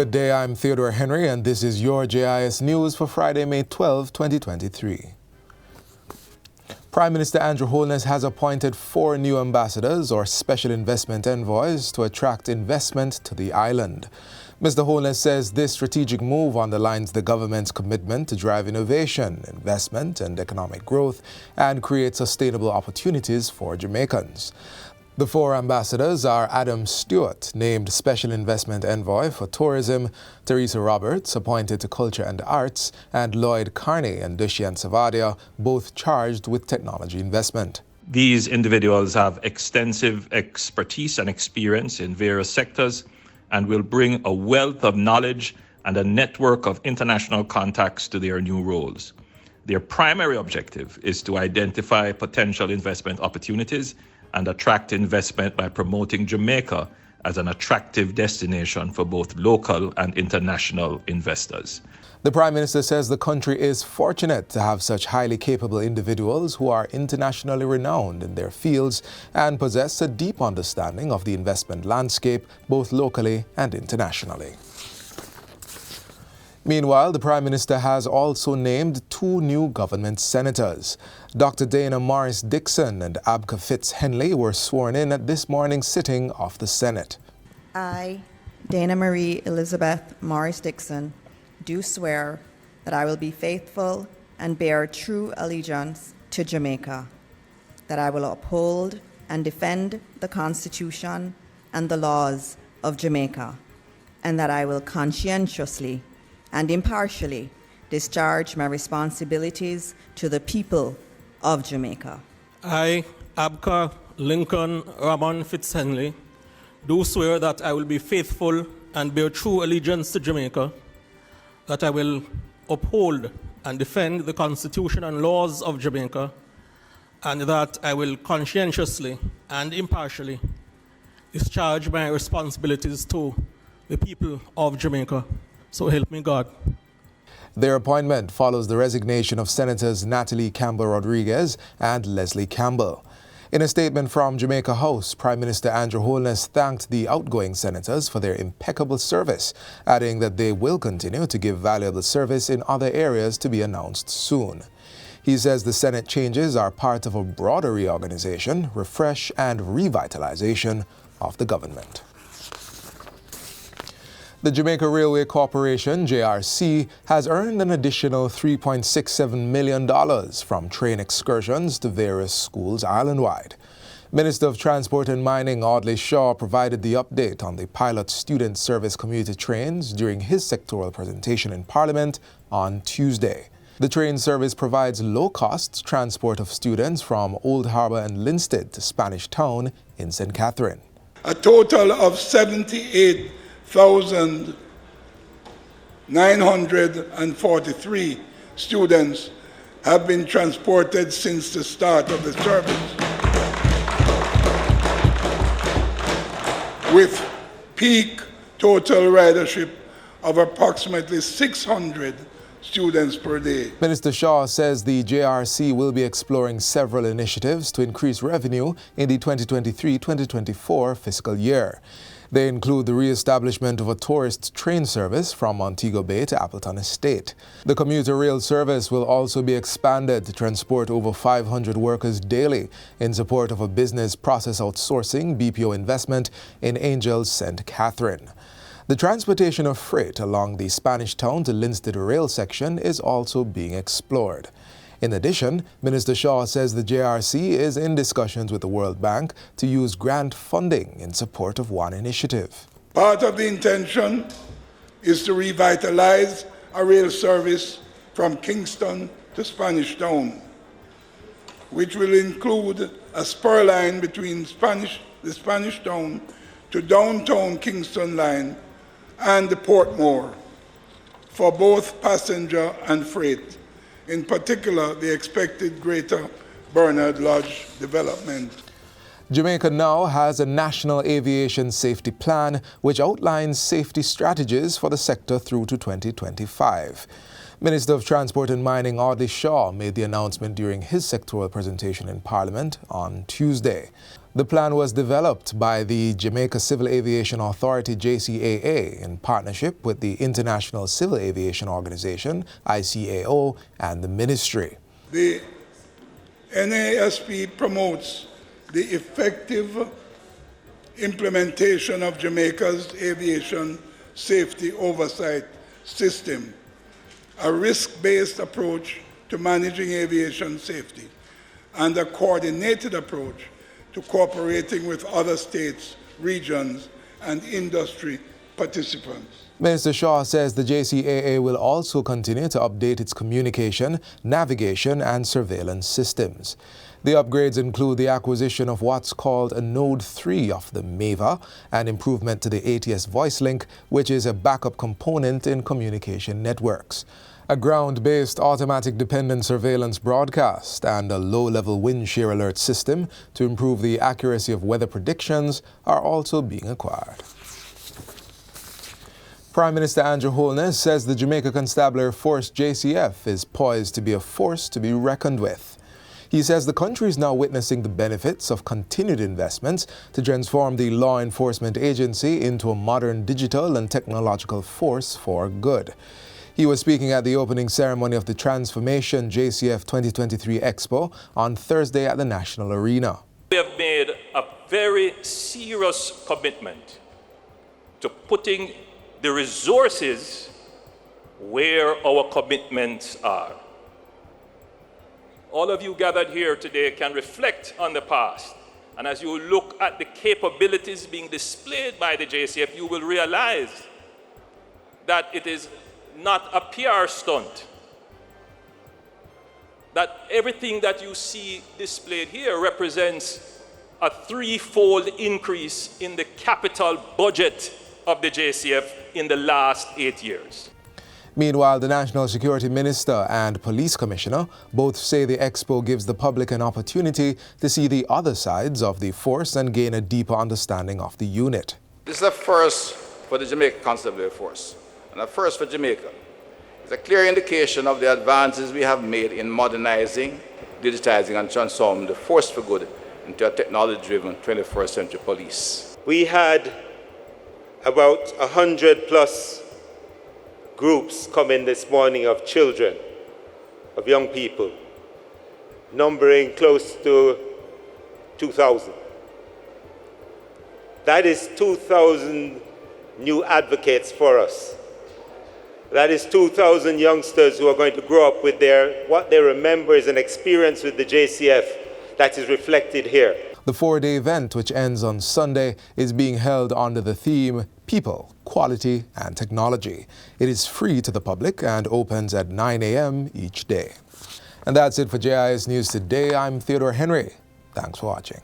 Good day, I'm Theodore Henry, and this is your JIS News for Friday, May 12, 2023. Prime Minister Andrew Holness has appointed 4 new ambassadors or special investment envoys to attract investment to the island. Mr. Holness says this strategic move underlines the government's commitment to drive innovation, investment and economic growth and create sustainable opportunities for Jamaicans. The 4 ambassadors are Adam Stewart, named Special Investment Envoy for Tourism, Teresa Roberts, appointed to Culture and Arts, and Lloyd Carney and Dushyant Savadia, both charged with technology investment. These individuals have extensive expertise and experience in various sectors and will bring a wealth of knowledge and a network of international contacts to their new roles. Their primary objective is to identify potential investment opportunities and attract investment by promoting Jamaica as an attractive destination for both local and international investors. The Prime Minister says the country is fortunate to have such highly capable individuals who are internationally renowned in their fields and possess a deep understanding of the investment landscape, both locally and internationally. Meanwhile, the Prime Minister has also named 2 new government senators. Dr. Dana Morris Dixon and Abka Fitz-Henley were sworn in at this morning's sitting of the Senate. I, Dana Marie Elizabeth Morris Dixon, do swear that I will be faithful and bear true allegiance to Jamaica, that I will uphold and defend the Constitution and the laws of Jamaica, and that I will conscientiously and impartially discharge my responsibilities to the people of Jamaica. I, Abka Lincoln Ramon Fitz-Henley, do swear that I will be faithful and bear true allegiance to Jamaica, that I will uphold and defend the Constitution and laws of Jamaica, and that I will conscientiously and impartially discharge my responsibilities to the people of Jamaica. So help me God. Their appointment follows the resignation of Senators Natalie Campbell Rodriguez and Leslie Campbell. In a statement from Jamaica House, Prime Minister Andrew Holness thanked the outgoing senators for their impeccable service, adding that they will continue to give valuable service in other areas to be announced soon. He says the Senate changes are part of a broader reorganization, refresh and revitalization of the government. The Jamaica Railway Corporation, JRC, has earned an additional $3.67 million from train excursions to various schools island-wide. Minister of Transport and Mining Audley Shaw provided the update on the pilot student service commuter trains during his sectoral presentation in Parliament on Tuesday. The train service provides low-cost transport of students from Old Harbour and Linstead to Spanish Town in St. Catherine. A total of 78,943 students have been transported since the start of the service, with peak total ridership of approximately 600 students per day. Minister Shaw says the JRC will be exploring several initiatives to increase revenue in the 2023-2024 fiscal year. They include the re-establishment of a tourist train service from Montego Bay to Appleton Estate. The commuter rail service will also be expanded to transport over 500 workers daily in support of a business process outsourcing BPO investment in Angels, St. Catherine. The transportation of freight along the Spanish Town to Linstead rail section is also being explored. In addition, Minister Shaw says the JRC is in discussions with the World Bank to use grant funding in support of one initiative. Part of the intention is to revitalize a rail service from Kingston to Spanish Town, which will include a spur line between the Spanish Town to downtown Kingston line and the Portmore for both passenger and freight. In particular, the expected Greater Bernard Lodge development. Jamaica now has a national aviation safety plan which outlines safety strategies for the sector through to 2025. Minister of Transport and Mining Audley Shaw made the announcement during his sectoral presentation in Parliament on Tuesday. The plan was developed by the Jamaica Civil Aviation Authority JCAA in partnership with the International Civil Aviation Organization ICAO and the Ministry. The NASP promotes the effective implementation of Jamaica's aviation safety oversight system, a risk-based approach to managing aviation safety, and a coordinated approach to cooperating with other states, regions, and industry participants. Minister Shaw says the JCAA will also continue to update its communication, navigation, and surveillance systems. The upgrades include the acquisition of what's called a Node 3 of the MAVA and improvement to the ATS voice link, which is a backup component in communication networks. A ground-based automatic dependent surveillance broadcast and a low-level wind shear alert system to improve the accuracy of weather predictions are also being acquired. Prime Minister Andrew Holness says the Jamaica Constabulary Force JCF is poised to be a force to be reckoned with. He says the country is now witnessing the benefits of continued investments to transform the law enforcement agency into a modern digital and technological force for good. He was speaking at the opening ceremony of the Transformation JCF 2023 Expo on Thursday at the National Arena. We have made a very serious commitment to putting the resources where our commitments are. All of you gathered here today can reflect on the past, and as you look at the capabilities being displayed by the JCF, you will realize that it is not a PR stunt, that everything that you see displayed here represents a threefold increase in the capital budget of the JCF in the last 8 years. Meanwhile, the National Security Minister and Police Commissioner both say the expo gives the public an opportunity to see the other sides of the force and gain a deeper understanding of the unit. This is a first for the Jamaica Constabulary Force, and a first for Jamaica. It's a clear indication of the advances we have made in modernizing, digitizing, and transforming the force for good into a technology-driven 21st century police. We had about 100 plus groups come in this morning of children, of young people, numbering close to 2,000. That is 2,000 new advocates for us. That is 2,000 youngsters who are going to grow up with what they remember is an experience with the JCF that is reflected here. The 4-day event, which ends on Sunday, is being held under the theme People, Quality and Technology. It is free to the public and opens at 9 a.m. each day. And that's it for JIS News Today. I'm Theodore Henry. Thanks for watching.